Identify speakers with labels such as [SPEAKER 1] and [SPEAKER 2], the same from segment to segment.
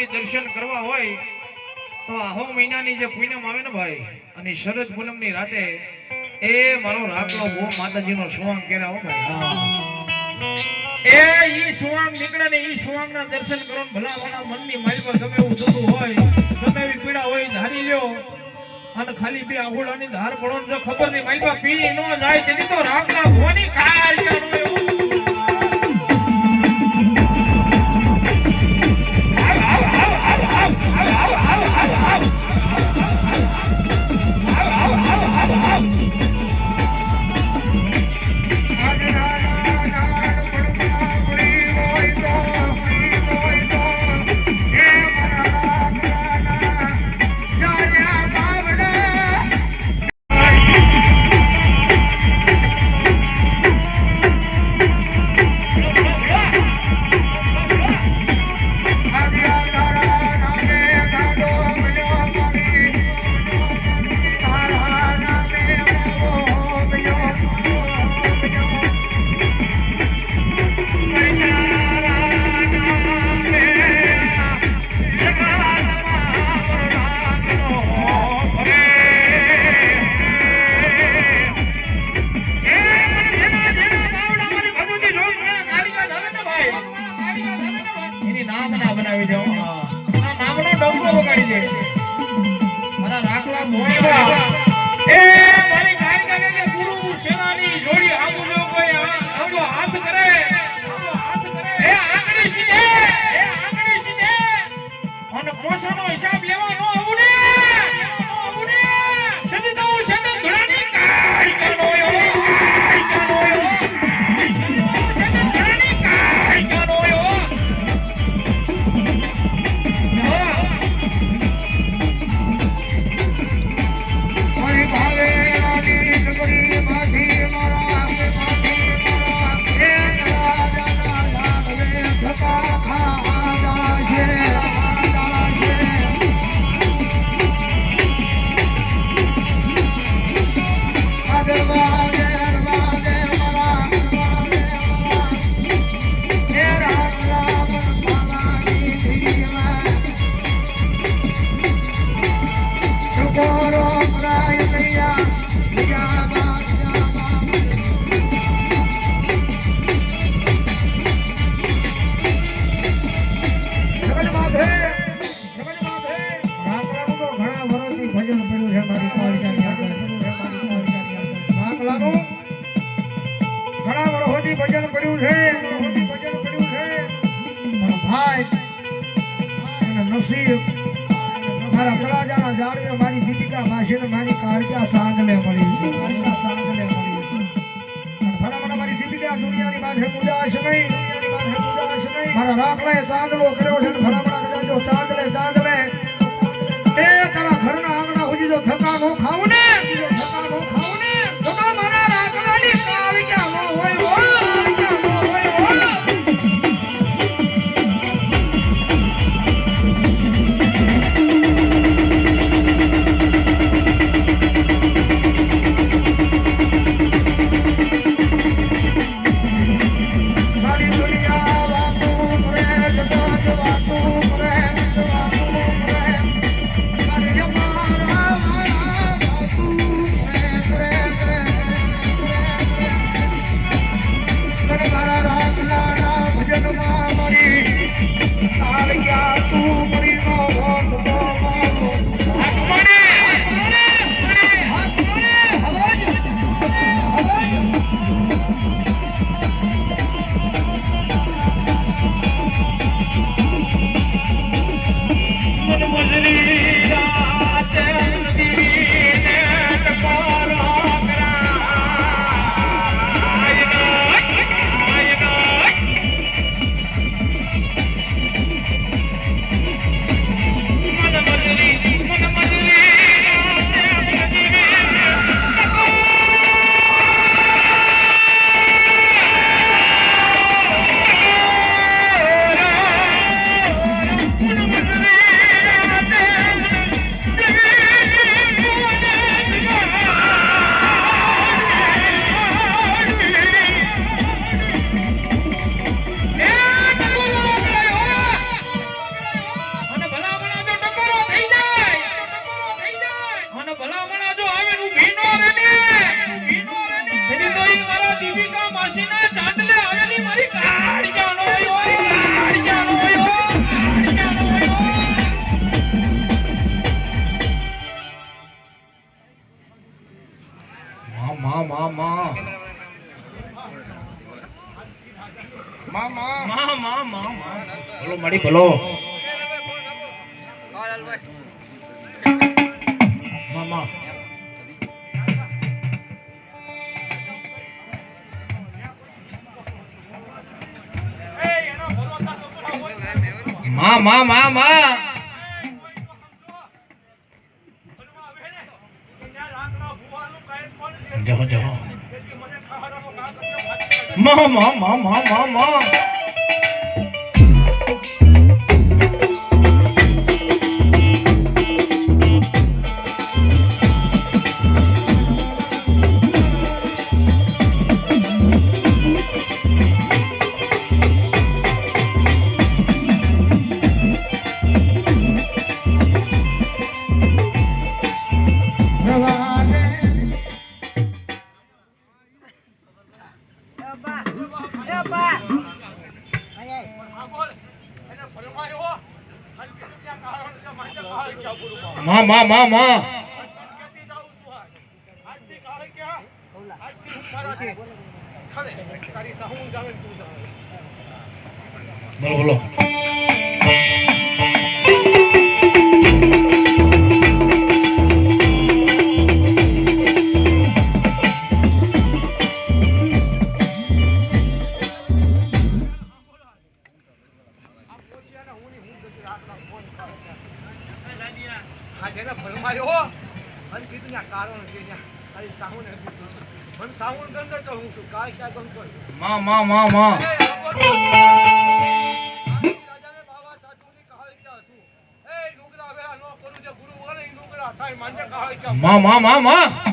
[SPEAKER 1] દર્શન કરવા હોય તો આહો મહિનાની જે પૂનમ આવે ને ભાઈ અને શરદ પૂનમની રાતે એ મારો રાખલો બહુ માતાજીનો સુવાંગ કેરા હો ભાઈ એ ઈ સુવાંગ નીકળે ને ઈ સુવાંગના દર્શન કરો ને ભલા ભલા મનની માઇલ પર ગમે એવું દુઃખ હોય ગમે એવી પીડા હોય ધારી લ્યો અને ખાલી બે આહુડાની ધાર પડો જો ખબર નહીં માઇલ પર પી ન જાય તેથી તો રાખલા ભવાની કાળ જાનો એવું મારી દીપિકા માસી ને મારી કાળજા ચાંદલે મળી છે મારી દીપિકા દુનિયાની માથે ઉદાસ નહીં મારા રાખલાએ ચાંદલો કર્યો છે ભલામણા જો ચાંદલે એ તારા ઘરના આંગણા સુધી જો ધક્કા નો ખાવું ને તો મારા રાખલાની કાળજા નો હોય ભલો મારી ભલો મામા માં માં માં માં જાઓ જાઓ માં માં માં માં માં માં માં માં માં બોલો બોલો માં માં માં માં માં માં માં માં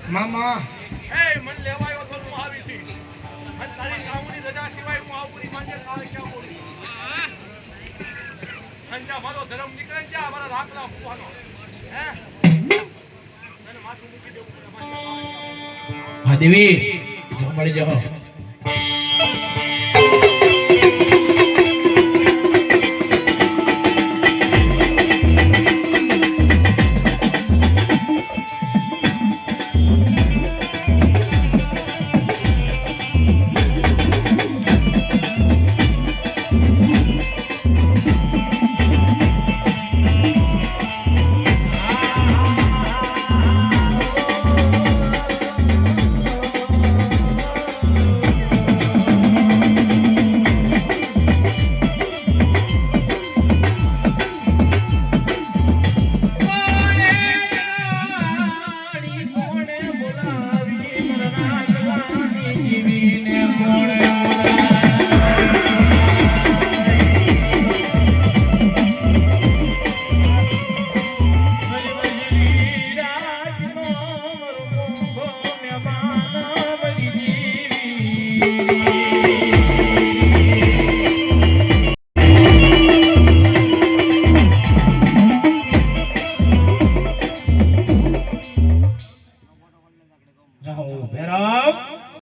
[SPEAKER 1] મામા
[SPEAKER 2] મન લેવાયો તો હું આવી હતી અને તારી સામુની રજા સિવાય હું આવડી માંજે તારે ક્યાં બોલી અંજા મારો ધર્મ નીકળે જા મારા રાખલા ફૂવાનો હે મને માથું મૂકી દેવું
[SPEAKER 1] હા દેવી જો મળી જાઓ